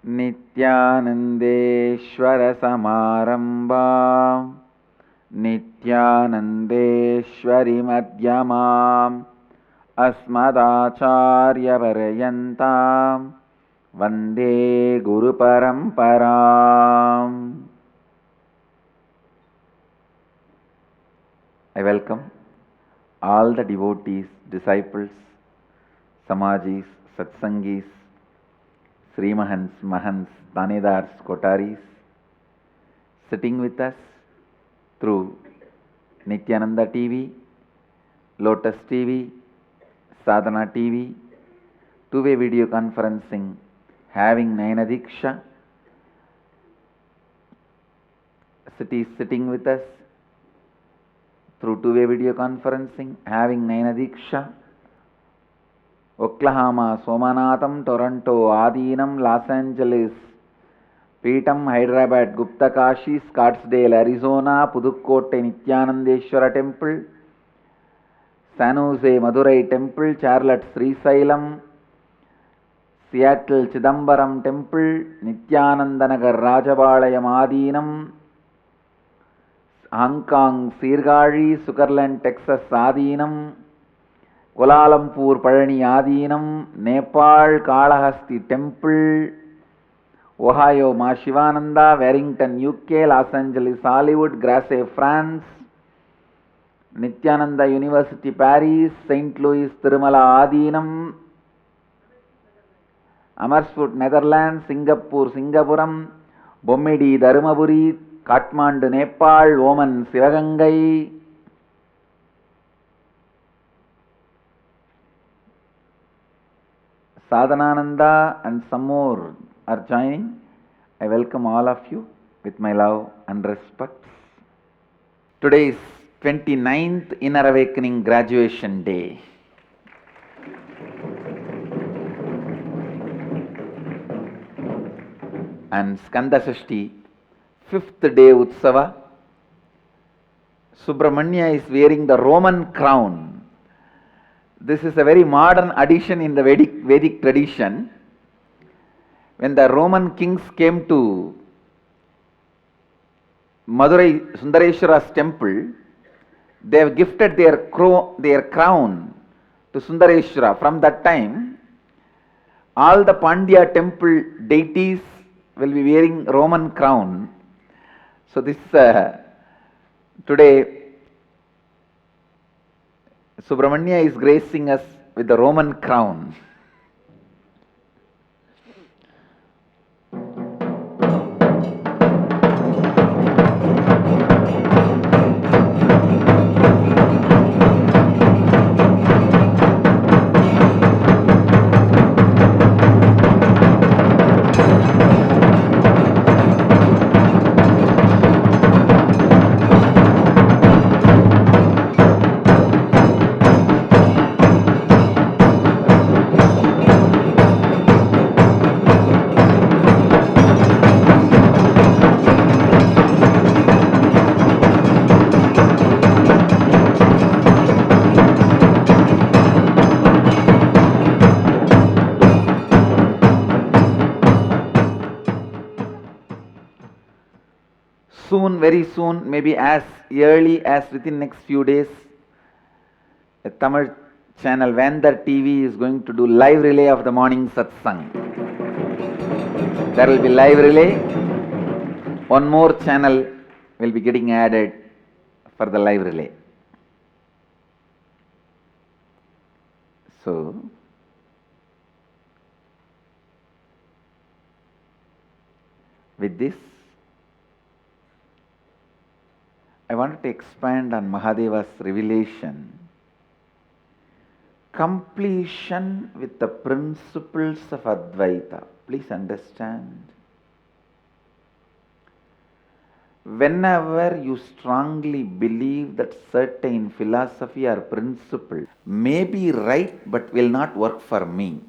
नित्यानन्देश्वर समारम्भां नित्यानन्देश्वरि मध्यमाम् अस्मदाचार्यपर्यन्तां वन्दे गुरुपरम्पराम्. I welcome all the devotees, disciples, Samajis, Satsangis, Srimahans, Mahants, Tanedars, Kotaris, sitting with us through Nithyananda TV, Lotus TV, Sadhana TV, two-way video conferencing, having Nayana Diksha, sitting with us through two-way video conferencing, having Nayana Diksha, Oklahoma, Somanatham, Toronto, Adinam, Los Angeles, Peetam, Hyderabad, Gupta Kashi, Scottsdale, Arizona, Pudukkotte, Nithyanandeshwara Temple, San Jose, Madurai Temple, Charlotte, Srisailam, Seattle, Chidambaram Temple, Nithyanandanagar, Rajabalayam, Adinam, Hong Kong, Sirgari, Sugarland, Texas, Adinam, Kuala Lumpur, Parani, Adinam, Nepal, Kalahasti Temple, Ohio, Ma Shivananda, Warrington, UK, Los Angeles, Hollywood, Grasse, France, Nithyananda University, Paris, St. Louis, Tirumala, Adinam, Amersfoort, Netherlands, Singapore, Singapuram, Bommidi, Dharmaburi, Kathmandu, Nepal, Oman, Sivagangai, Sadhanananda, and some more are joining. I welcome all of you with my love and respect. Today is 29th Inner Awakening Graduation Day. And Skanda Shashti, 5th day Utsava. Subramanya is wearing the Roman crown. This is a very modern addition in the Vedic tradition. When the Roman kings came to Madurai Sundareshwara's temple, they have gifted their crown to Sundareshwara. From that time, all the Pandya temple deities will be wearing Roman crown. So this today Subramanya is gracing us with the Roman crown. Soon, very soon, maybe as early as within next few days, a Tamil channel, Vandar TV, is going to do live relay of the morning Satsang. There will be live relay. One more channel will be getting added for the live relay. So, with this, I wanted to expand on Mahadeva's revelation. Completion with the principles of Advaita. Please understand. Whenever you strongly believe that certain philosophy or principle may be right but will not work for me,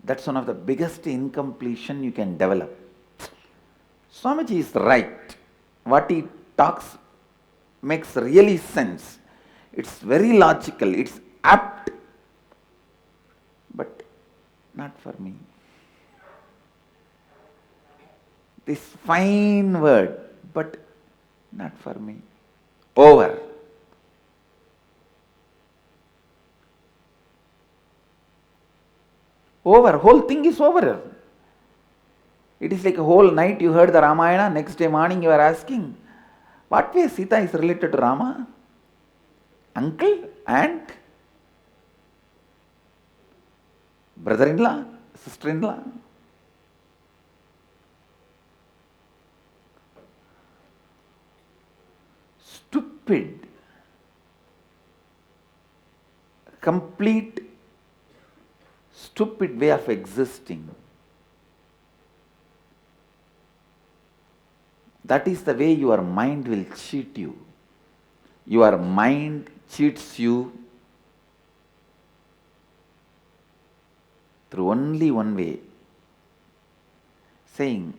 that's one of the biggest incompletion you can develop. Swamiji is right. What he talks makes really sense. It's very logical, it's apt, but not for me. This fine word, but not for me. Over. Over. Whole thing is over. It is like a whole night you heard the Ramayana, next day morning you are asking, what way Seetha is related to Rama? Uncle, aunt, brother-in-law, sister-in-law. Stupid, complete, stupid way of existing. That is the way your mind will cheat you. Your mind cheats you through only one way, saying,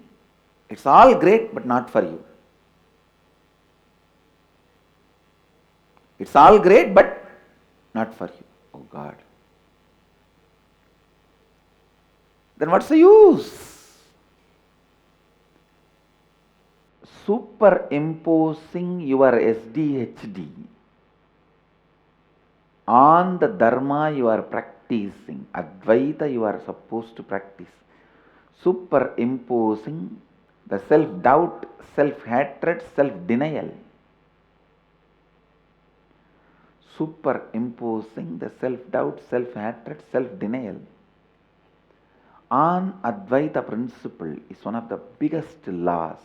it's all great but not for you. It's all great but not for you. Oh God. Then what's the use? Superimposing your SDHD on the Dharma you are practicing, Advaita you are supposed to practice. Superimposing the self-doubt, self-hatred, self-denial. Superimposing the self-doubt, self-hatred, self-denial on Advaita principle is one of the biggest laws.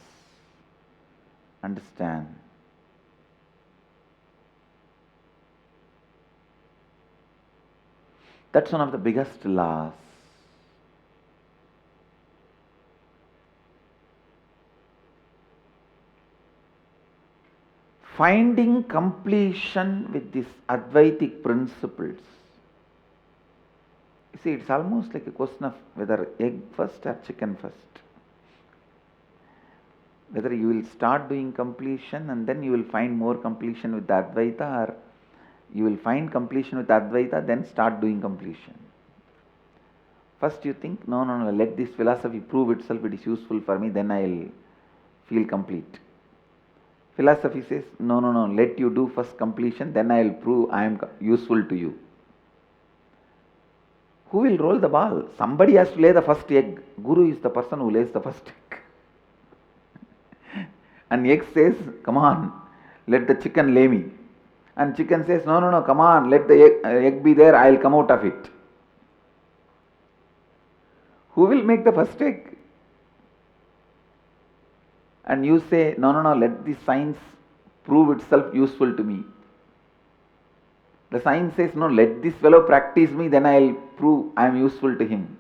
Understand? That's one of the biggest laws. Finding completion with these Advaitic principles. You see, it's almost like a question of whether egg first or chicken first. Whether you will start doing completion and then you will find more completion with the Advaita, or you will find completion with Advaita, then start doing completion. First you think, no, let this philosophy prove itself, it is useful for me, then I will feel complete. Philosophy says, no, let you do first completion, then I will prove I am useful to you. Who will roll the ball? Somebody has to lay the first egg. Guru is the person who lays the first egg. And egg says, come on, let the chicken lay me. And chicken says, no, come on, let the egg be there, I will come out of it. Who will make the first egg? And you say, no, let the science prove itself useful to me. The science says, no, let this fellow practice me, then I will prove I am useful to him.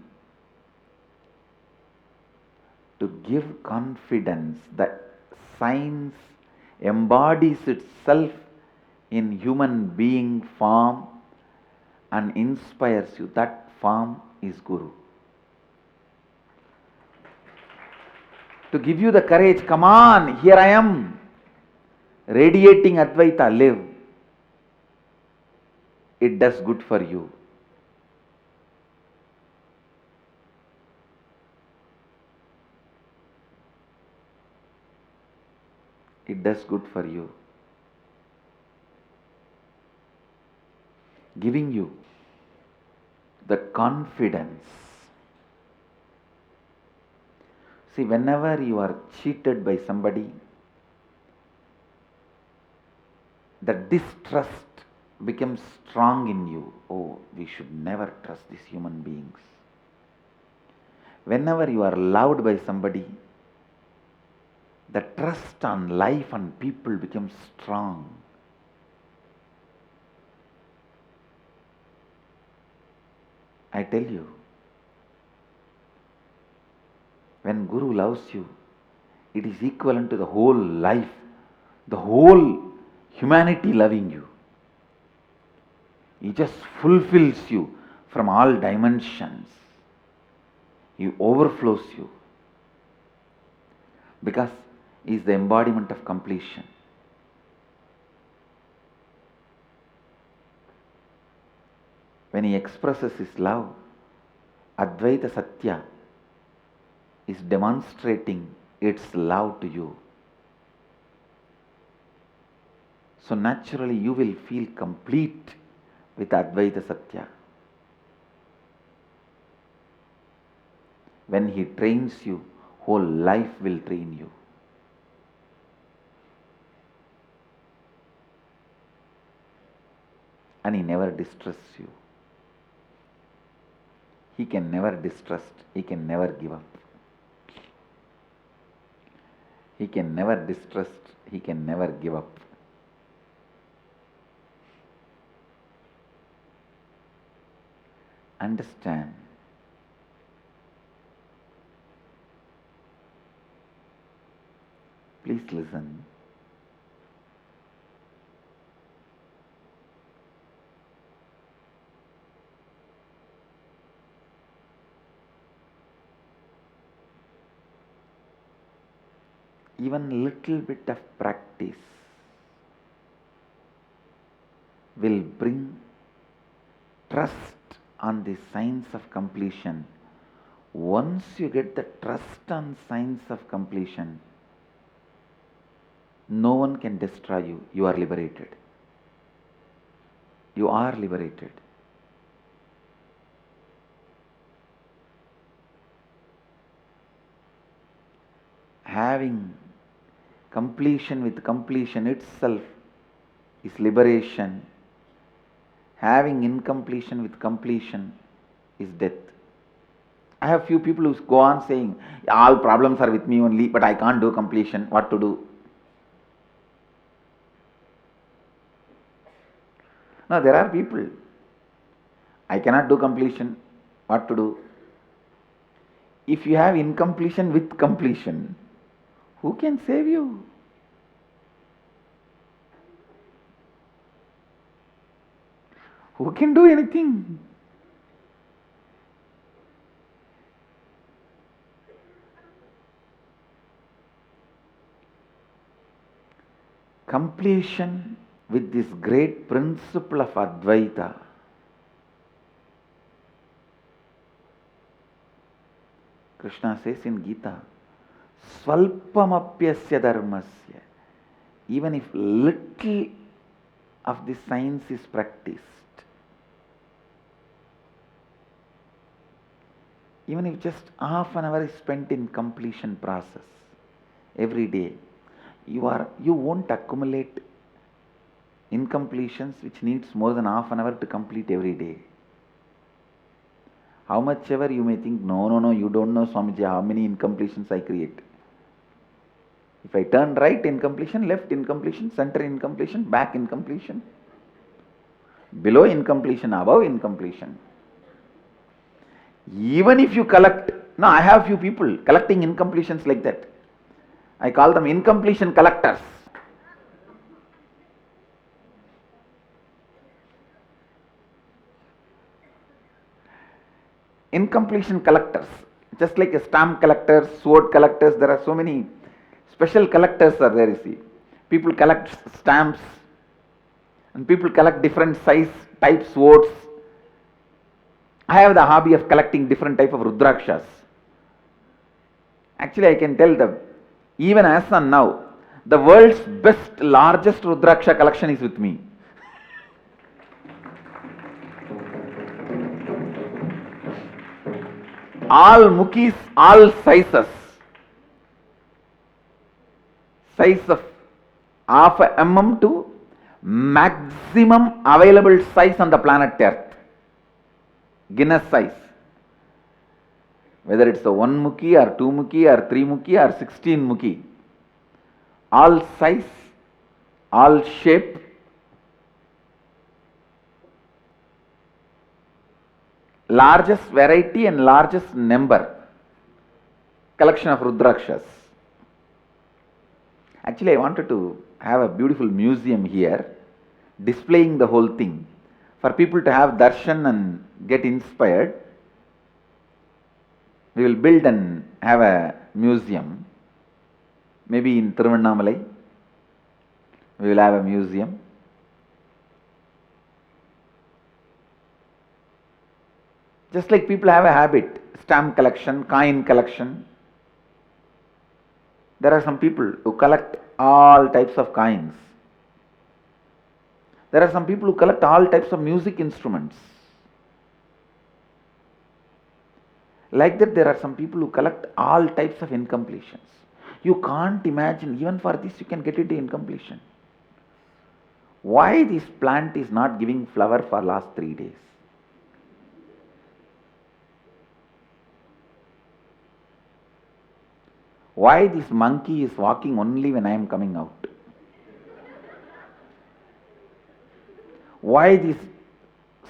To give confidence that science embodies itself in human being form and inspires you. That form is Guru. To give you the courage, come on, here I am, radiating Advaita, live. It does good for you. It does good for you. Giving you the confidence. See, whenever you are cheated by somebody, the distrust becomes strong in you. Oh, we should never trust these human beings. Whenever you are loved by somebody, the trust on life and people becomes strong. I tell you, when Guru loves you, it is equivalent to the whole life, the whole humanity loving you. He just fulfills you from all dimensions. He overflows you. Because he is the embodiment of completion. When he expresses his love, Advaita Satya is demonstrating its love to you. So naturally you will feel complete with Advaita Satya. When he trains you, whole life will train you. And he never distrusts you. He can never distrust. He can never give up. He can never distrust. He can never give up. Understand. Please listen. Even little bit of practice will bring trust on the science of completion. Once you get the trust on science of completion, no one can destroy you. You are liberated. You are liberated. Having completion with completion itself is liberation. Having incompletion with completion is death. I have few people who go on saying, all problems are with me only, but I can't do completion. What to do? No, there are people. I cannot do completion. What to do? If you have incompletion with completion, who can save you? Who can do anything? Completion with this great principle of Advaita Krishna says in Gita, Swalpamapyasya dharmasya. Even if little of the science is practiced, even if just half an hour is spent in completion process every day, you won't accumulate incompletions which needs more than half an hour to complete every day. How much ever you may think, no, you don't know, Swamiji, how many incompletions I create. If I turn right, incompletion, left, incompletion, center, incompletion, back, incompletion, below, incompletion, above, incompletion. Even if you collect, now I have few people collecting incompletions like that. I call them incompletion collectors. Incompletion collectors, just like a stamp collectors, sword collectors, there are so many special collectors are there, you see. People collect stamps and people collect different size type swords. I have the hobby of collecting different type of rudrakshas. Actually, I can tell them, even as on now, the world's best, largest rudraksha collection is with me. All mukis, all sizes. Size of half a mm to maximum available size on the planet Earth. Guinness size. Whether it's a 1 muki or 2 muki or 3 muki or 16 muki. All size, all shape. Largest variety and largest number. Collection of rudrakshas. Actually, I wanted to have a beautiful museum here, displaying the whole thing, for people to have darshan and get inspired. We will build and have a museum. Maybe in Tiruvannamalai, we will have a museum. Just like people have a habit, stamp collection, coin collection. There are some people who collect all types of coins. There are some people who collect all types of music instruments. Like that, there are some people who collect all types of incompletions. You can't imagine, even for this, you can get into incompletion. Why this plant is not giving flower for last 3 days? Why this monkey is walking only when I am coming out? Why this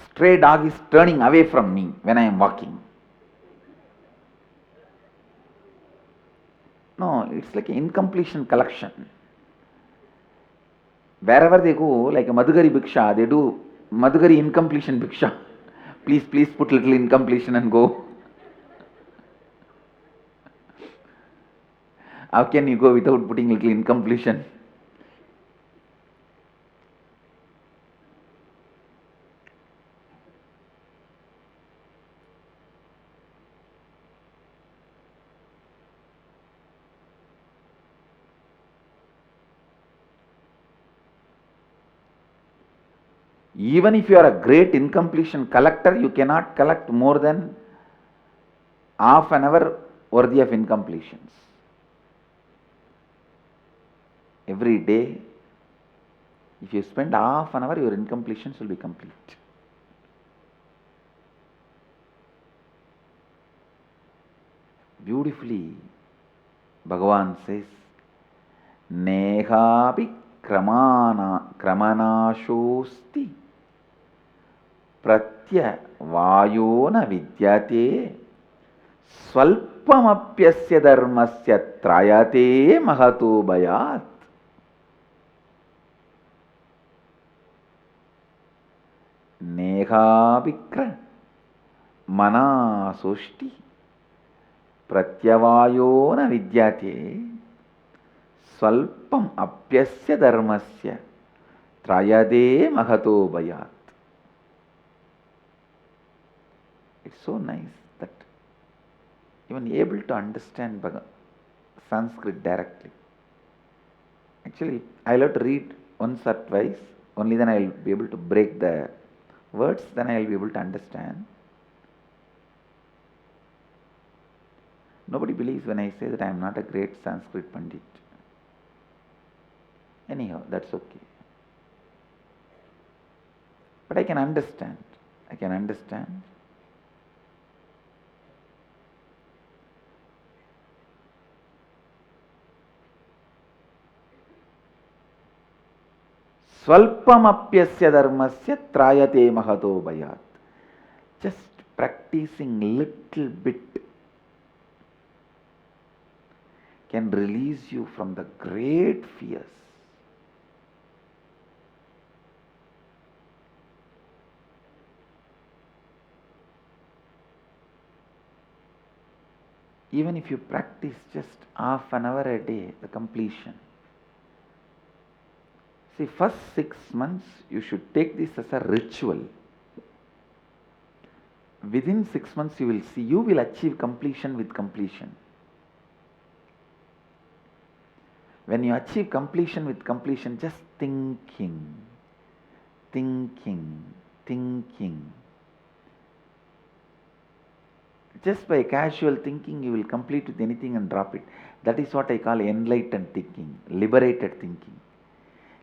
stray dog is turning away from me when I am walking? No, it's like an incompletion collection. Wherever they go, like a Madhugari Bhiksha, they do Madhugari incompletion Bhiksha. Please put little incompletion and go. How can you go without putting little incompletion? Even if you are a great incompletion collector, you cannot collect more than half an hour worthy of incompletions. Every day, if you spend half an hour, your incompletions will be complete. Beautifully, Bhagavan says, Nehapi kramanashosti pratya vayona vidyate swalpamapyasya dharmasya trayate mahato bhayat. Nehavikra manasoshti pratyavayona vidyate swalpam apyasya dharmasya trayade mahato bhayat. It's so nice that even able to understand Sanskrit directly. Actually, I'll have to read once or twice, only then I'll be able to break the words, then I'll be able to understand. Nobody believes when I say that I am not a great Sanskrit Pandit. Anyhow, that's okay. But I can understand. Swalpamapyasya dharmasya trayate mahato bhayat. Just practicing little bit can release you from the great fears. Even if you practice just half an hour a day, the completion. See, first 6 months, you should take this as a ritual. Within 6 months, you will see, you will achieve completion with completion. When you achieve completion with completion, just thinking. Just by casual thinking, you will complete with anything and drop it. That is what I call enlightened thinking, liberated thinking.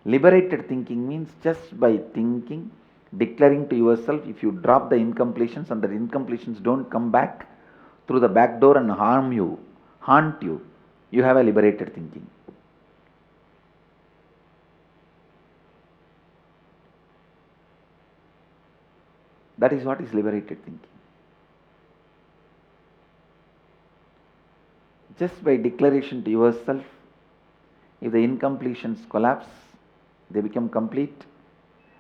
Liberated thinking means just by thinking, declaring to yourself, if you drop the incompletions and the incompletions don't come back through the back door and haunt you, you have a liberated thinking. That is what is liberated thinking. Just by declaration to yourself, if the incompletions collapse, they become complete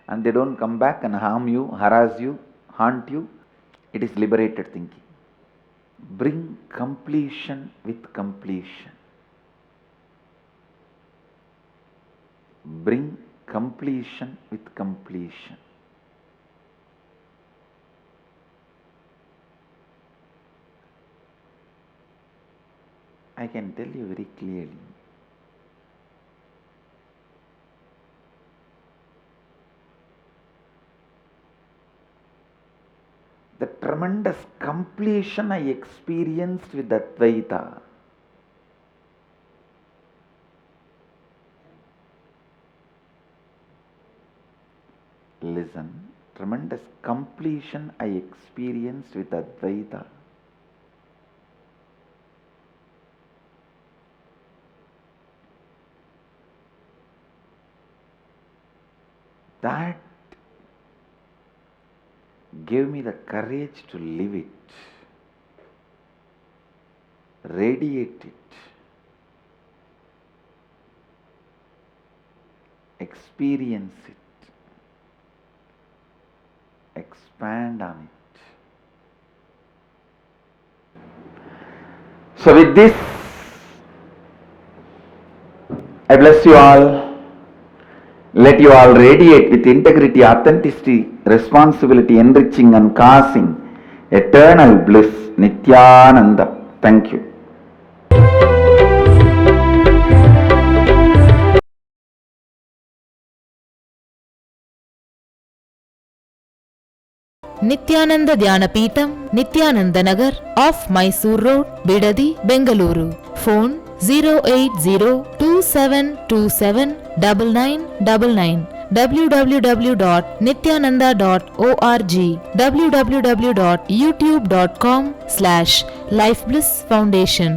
and they don't come back and harm you, harass you, haunt you, it is liberated thinking. Bring completion with completion. Bring completion with completion. I can tell you very clearly, tremendous completion I experienced with Advaita. Listen, tremendous completion I experienced with Advaita. That gave me the courage to live it, radiate it, experience it, expand on it. So with this, I bless you all. Let you all radiate with integrity, authenticity, responsibility, enriching and causing eternal bliss. Nithyananda. Thank you. Nithyananda Dhyanapitham, Nithyananda Nagar, off Mysore Road, Bidadi, Bengaluru. Phone 08027279999, www.nithyananda.org, www.youtube.com/Life Bliss Foundation.